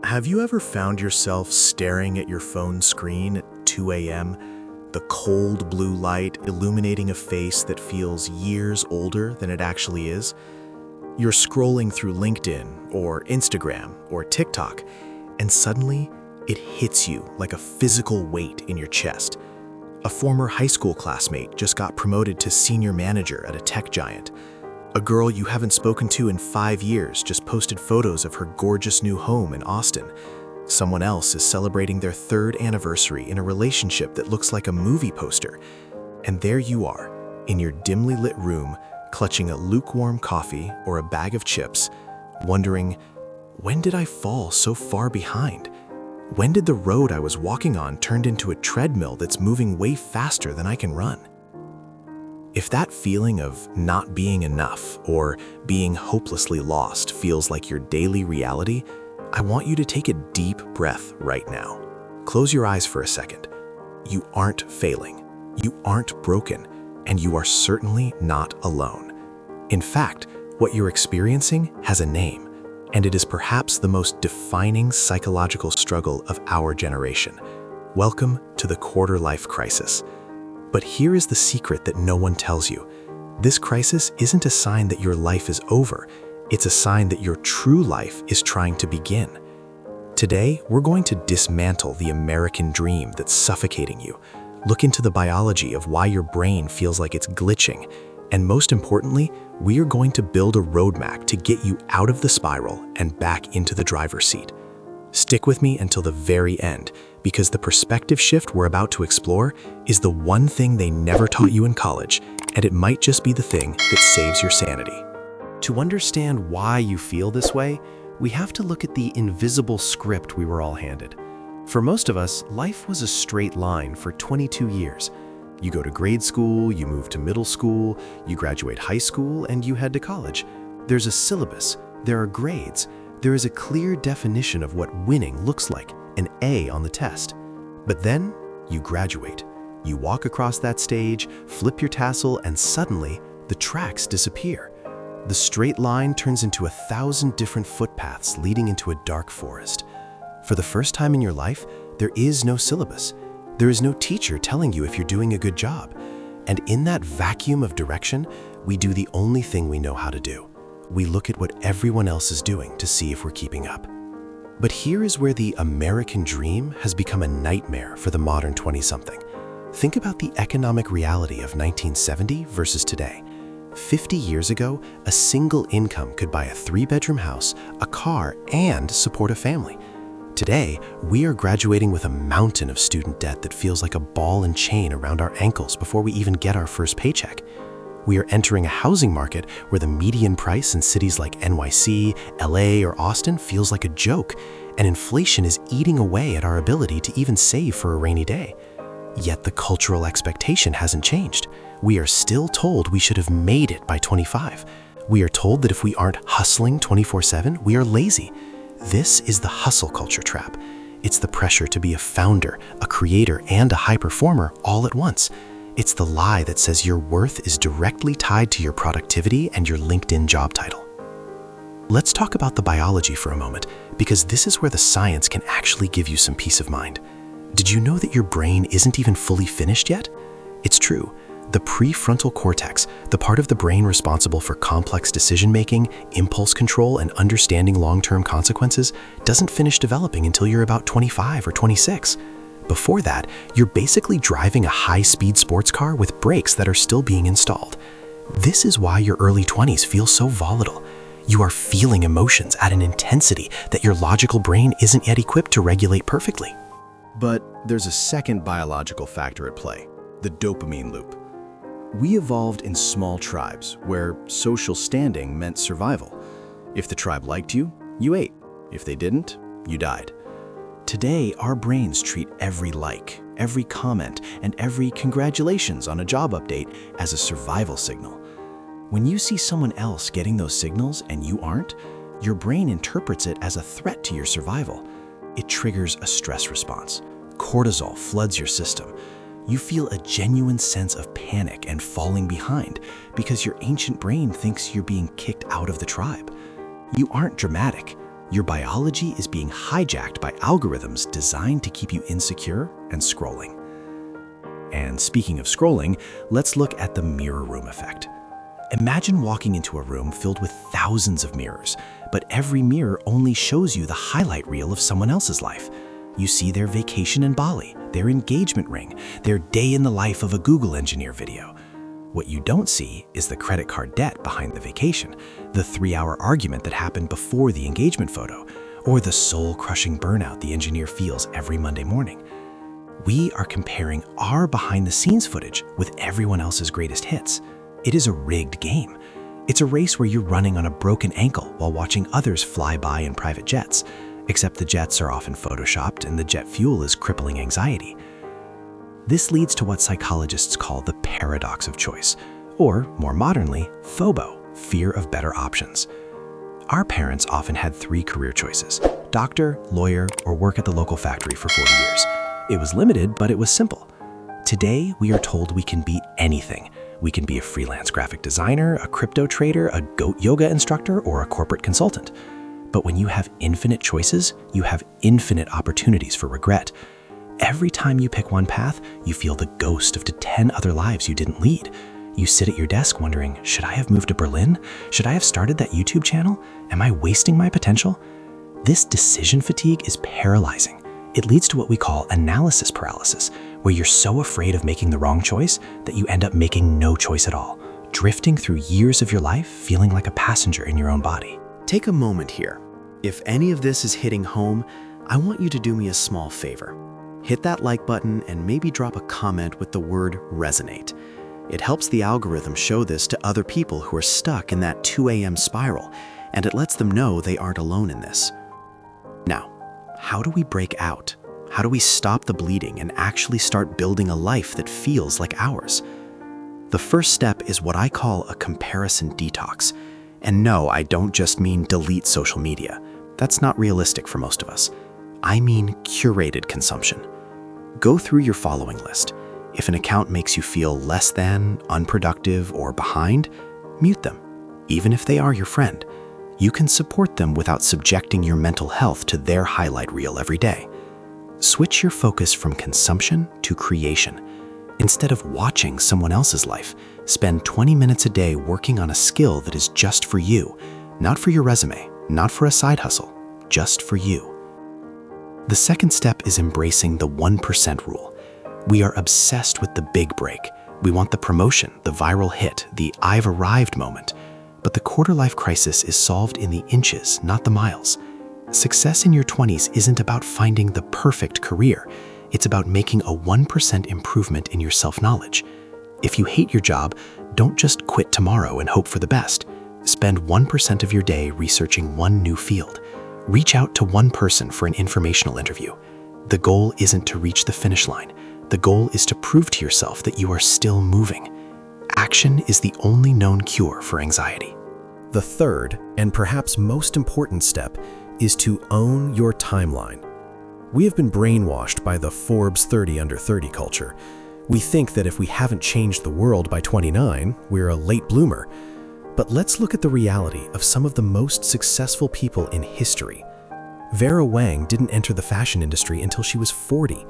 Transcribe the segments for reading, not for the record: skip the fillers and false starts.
Have you ever found yourself staring at your phone screen at 2 a.m., the cold blue light illuminating a face that feels years older than it actually is? You're scrolling through LinkedIn or Instagram or TikTok, and suddenly it hits you like a physical weight in your chest. A former high school classmate just got promoted to senior manager at a tech giant. A girl you haven't spoken to in 5 years just posted photos of her gorgeous new home in Austin. Someone else is celebrating their 3rd anniversary in a relationship that looks like a movie poster. And there you are, in your dimly lit room, clutching a lukewarm coffee or a bag of chips, wondering, when did I fall so far behind? When did the road I was walking on turn into a treadmill that's moving way faster than I can run? If that feeling of not being enough or being hopelessly lost feels like your daily reality, I want you to take a deep breath right now. Close your eyes for a second. You aren't failing, you aren't broken, and you are certainly not alone. In fact, what you're experiencing has a name, and it is perhaps the most defining psychological struggle of our generation. Welcome to the quarter-life crisis. But here is the secret that no one tells you. This crisis isn't a sign that your life is over. It's a sign that your true life is trying to begin. Today, we're going to dismantle the American dream that's suffocating you, look into the biology of why your brain feels like it's glitching, and most importantly, we are going to build a roadmap to get you out of the spiral and back into the driver's seat. Stick with me until the very end, because the perspective shift we're about to explore is the one thing they never taught you in college, and it might just be the thing that saves your sanity. To understand why you feel this way, we have to look at the invisible script we were all handed. For most of us, life was a straight line for 22 years. You go to grade school, you move to middle school, you graduate high school, and you head to college. There's a syllabus, there are grades, there is a clear definition of what winning looks like, an A on the test. But then you graduate. You walk across that stage, flip your tassel, and suddenly the tracks disappear. The straight line turns into 1,000 different footpaths leading into a dark forest. For the first time in your life, there is no syllabus. There is no teacher telling you if you're doing a good job. And in that vacuum of direction, we do the only thing we know how to do. We look at what everyone else is doing to see if we're keeping up. But here is where the American dream has become a nightmare for the modern 20-something. Think about the economic reality of 1970 versus today. 50 years ago, a single income could buy a 3-bedroom house, a car, and support a family. Today, we are graduating with a mountain of student debt that feels like a ball and chain around our ankles before we even get our first paycheck. We are entering a housing market where the median price in cities like NYC, LA, or Austin feels like a joke, and inflation is eating away at our ability to even save for a rainy day. Yet the cultural expectation hasn't changed. We are still told we should have made it by 25. We are told that if we aren't hustling 24/7, we are lazy. This is the hustle culture trap. It's the pressure to be a founder, a creator, and a high performer all at once. It's the lie that says your worth is directly tied to your productivity and your LinkedIn job title. Let's talk about the biology for a moment, because this is where the science can actually give you some peace of mind. Did you know that your brain isn't even fully finished yet? It's true. The prefrontal cortex, the part of the brain responsible for complex decision-making, impulse control, and understanding long-term consequences, doesn't finish developing until you're about 25 or 26. Before that, you're basically driving a high-speed sports car with brakes that are still being installed. This is why your early 20s feel so volatile. You are feeling emotions at an intensity that your logical brain isn't yet equipped to regulate perfectly. But there's a second biological factor at play, the dopamine loop. We evolved in small tribes where social standing meant survival. If the tribe liked you, you ate. If they didn't, you died. Today, our brains treat every like, every comment, and every congratulations on a job update as a survival signal. When you see someone else getting those signals and you aren't, your brain interprets it as a threat to your survival. It triggers a stress response. Cortisol floods your system. You feel a genuine sense of panic and falling behind because your ancient brain thinks you're being kicked out of the tribe. You aren't dramatic. Your biology is being hijacked by algorithms designed to keep you insecure and scrolling. And speaking of scrolling, let's look at the mirror room effect. Imagine walking into a room filled with thousands of mirrors, but every mirror only shows you the highlight reel of someone else's life. You see their vacation in Bali, their engagement ring, their day in the life of a Google engineer video. What you don't see is the credit card debt behind the vacation, the 3-hour argument that happened before the engagement photo, or the soul-crushing burnout the engineer feels every Monday morning. We are comparing our behind-the-scenes footage with everyone else's greatest hits. It is a rigged game. It's a race where you're running on a broken ankle while watching others fly by in private jets, except the jets are often photoshopped and the jet fuel is crippling anxiety. This leads to what psychologists call the paradox of choice, or more modernly, FOBO, fear of better options. Our parents often had 3 career choices: doctor, lawyer, or work at the local factory for 40 years. It was limited, but it was simple. Today, we are told we can be anything. We can be a freelance graphic designer, a crypto trader, a goat yoga instructor, or a corporate consultant. But when you have infinite choices, you have infinite opportunities for regret. Every time you pick one path, you feel the ghost of the 10 other lives you didn't lead. You sit at your desk wondering, should I have moved to Berlin? Should I have started that YouTube channel? Am I wasting my potential? This decision fatigue is paralyzing. It leads to what we call analysis paralysis, where you're so afraid of making the wrong choice that you end up making no choice at all, drifting through years of your life feeling like a passenger in your own body. Take a moment here. If any of this is hitting home, I want you to do me a small favor. Hit that like button and maybe drop a comment with the word resonate. It helps the algorithm show this to other people who are stuck in that 2 a.m. spiral, and it lets them know they aren't alone in this. Now, how do we break out? How do we stop the bleeding and actually start building a life that feels like ours? The first step is what I call a comparison detox. And no, I don't just mean delete social media. That's not realistic for most of us. I mean curated consumption. Go through your following list. If an account makes you feel less than, unproductive, or behind, mute them. Even if they are your friend, you can support them without subjecting your mental health to their highlight reel every day. Switch your focus from consumption to creation. Instead of watching someone else's life, spend 20 minutes a day working on a skill that is just for you, not for your resume, not for a side hustle, just for you. The second step is embracing the 1% rule. We are obsessed with the big break. We want the promotion, the viral hit, the I've arrived moment. But the quarter-life crisis is solved in the inches, not the miles. Success in your 20s isn't about finding the perfect career. It's about making a 1% improvement in your self-knowledge. If you hate your job, don't just quit tomorrow and hope for the best. Spend 1% of your day researching one new field. Reach out to one person for an informational interview. The goal isn't to reach the finish line. The goal is to prove to yourself that you are still moving. Action is the only known cure for anxiety. The third, and perhaps most important step, is to own your timeline. We have been brainwashed by the Forbes 30 under 30 culture. We think that if we haven't changed the world by 29, we're a late bloomer. But let's look at the reality of some of the most successful people in history. Vera Wang didn't enter the fashion industry until she was 40.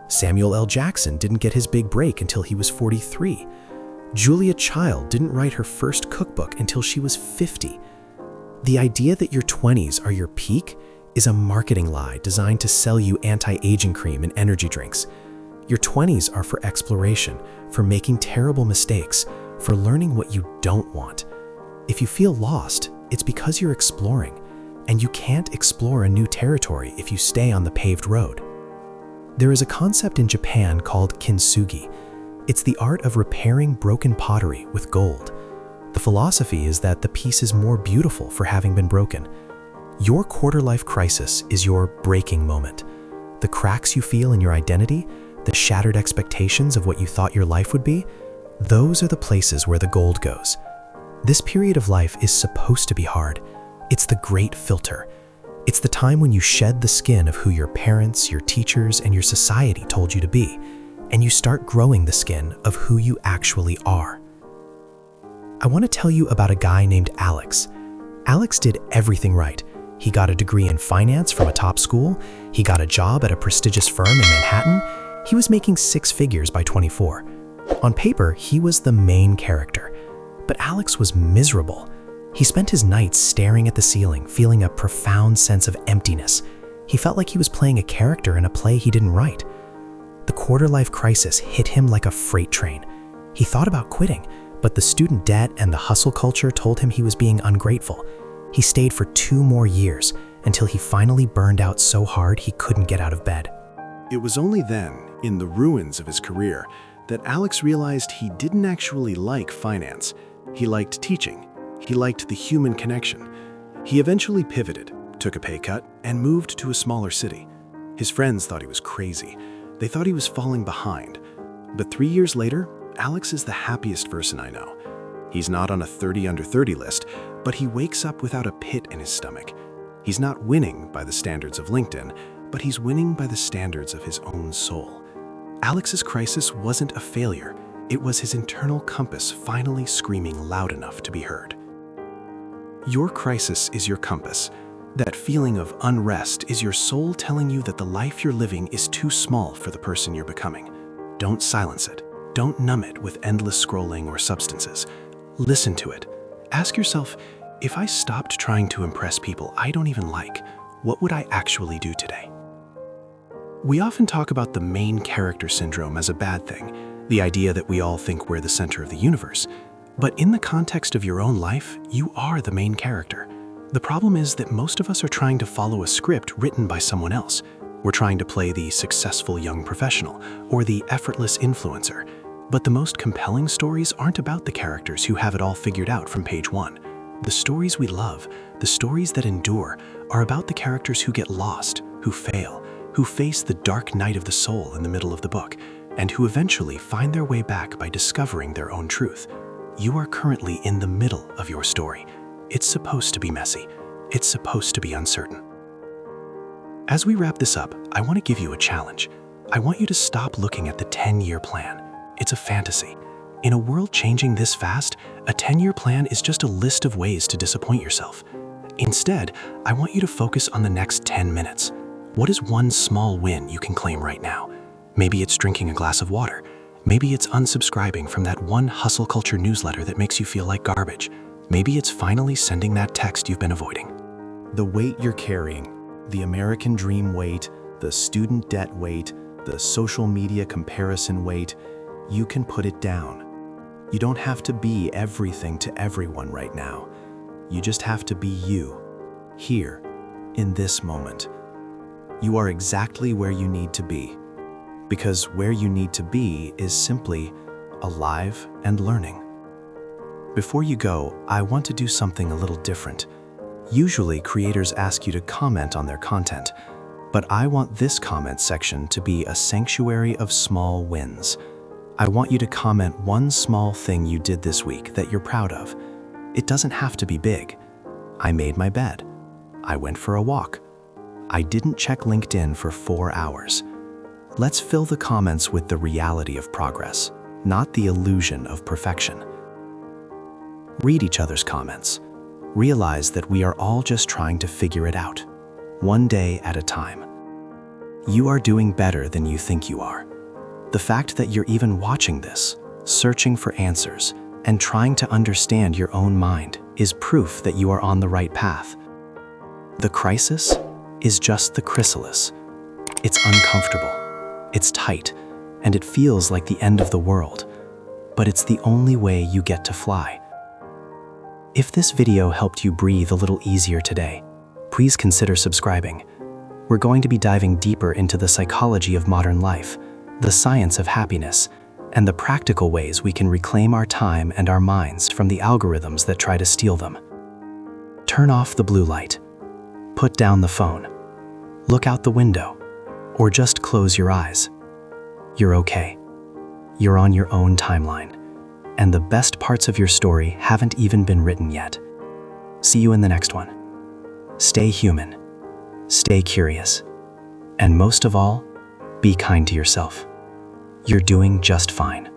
Samuel L. Jackson didn't get his big break until he was 43. Julia Child didn't write her first cookbook until she was 50. The idea that your 20s are your peak is a marketing lie designed to sell you anti-aging cream and energy drinks. Your 20s are for exploration, for making terrible mistakes, for learning what you don't want. If you feel lost, it's because you're exploring, and you can't explore a new territory if you stay on the paved road. There is a concept in Japan called kintsugi. It's the art of repairing broken pottery with gold. The philosophy is that the piece is more beautiful for having been broken. Your quarter-life crisis is your breaking moment. The cracks you feel in your identity, the shattered expectations of what you thought your life would be, those are the places where the gold goes. This period of life is supposed to be hard. It's the great filter. It's the time when you shed the skin of who your parents, your teachers, and your society told you to be, and you start growing the skin of who you actually are. I want to tell you about a guy named Alex. Alex did everything right. He got a degree in finance from a top school. He got a job at a prestigious firm in Manhattan. He was making 6 figures by 24. On paper, he was the main character. But Alex was miserable. He spent his nights staring at the ceiling, feeling a profound sense of emptiness. He felt like he was playing a character in a play he didn't write. The quarter-life crisis hit him like a freight train. He thought about quitting, but the student debt and the hustle culture told him he was being ungrateful. He stayed for 2 more years until he finally burned out so hard he couldn't get out of bed. It was only then, in the ruins of his career, that Alex realized he didn't actually like finance. He liked teaching. He liked the human connection. He eventually pivoted, took a pay cut, and moved to a smaller city. His friends thought he was crazy. They thought he was falling behind. But 3 years later, Alex is the happiest person I know. He's not on a 30 under 30 list, but he wakes up without a pit in his stomach. He's not winning by the standards of LinkedIn, but he's winning by the standards of his own soul. Alex's crisis wasn't a failure. It was his internal compass finally screaming loud enough to be heard. Your crisis is your compass. That feeling of unrest is your soul telling you that the life you're living is too small for the person you're becoming. Don't silence it. Don't numb it with endless scrolling or substances. Listen to it. Ask yourself, if I stopped trying to impress people I don't even like, what would I actually do today? We often talk about the main character syndrome as a bad thing, the idea that we all think we're the center of the universe. But in the context of your own life, you are the main character. The problem is that most of us are trying to follow a script written by someone else. We're trying to play the successful young professional or the effortless influencer. But the most compelling stories aren't about the characters who have it all figured out from page 1. The stories we love, the stories that endure, are about the characters who get lost, who fail, who face the dark night of the soul in the middle of the book, and who eventually find their way back by discovering their own truth. You are currently in the middle of your story. It's supposed to be messy. It's supposed to be uncertain. As we wrap this up, I want to give you a challenge. I want you to stop looking at the 10-year plan. It's a fantasy. In a world changing this fast, a 10-year plan is just a list of ways to disappoint yourself. Instead, I want you to focus on the next 10 minutes. What is one small win you can claim right now? Maybe it's drinking a glass of water. Maybe it's unsubscribing from that one hustle culture newsletter that makes you feel like garbage. Maybe it's finally sending that text you've been avoiding. The weight you're carrying, the American dream weight, the student debt weight, the social media comparison weight, you can put it down. You don't have to be everything to everyone right now. You just have to be you, here, in this moment. You are exactly where you need to be, because where you need to be is simply alive and learning. Before you go, I want to do something a little different. Usually, creators ask you to comment on their content, but I want this comment section to be a sanctuary of small wins. I want you to comment one small thing you did this week that you're proud of. It doesn't have to be big. I made my bed. I went for a walk. I didn't check LinkedIn for 4 hours. Let's fill the comments with the reality of progress, not the illusion of perfection. Read each other's comments. Realize that we are all just trying to figure it out, one day at a time. You are doing better than you think you are. The fact that you're even watching this, searching for answers, and trying to understand your own mind is proof that you are on the right path. The crisis is just the chrysalis. It's uncomfortable, it's tight, and it feels like the end of the world, but it's the only way you get to fly. If this video helped you breathe a little easier today, please consider subscribing. We're going to be diving deeper into the psychology of modern life, the science of happiness, and the practical ways we can reclaim our time and our minds from the algorithms that try to steal them. Turn off the blue light. Put down the phone. Look out the window, or just close your eyes. You're okay. You're on your own timeline, and the best parts of your story haven't even been written yet. See you in the next one. Stay human, stay curious, and most of all, be kind to yourself. You're doing just fine.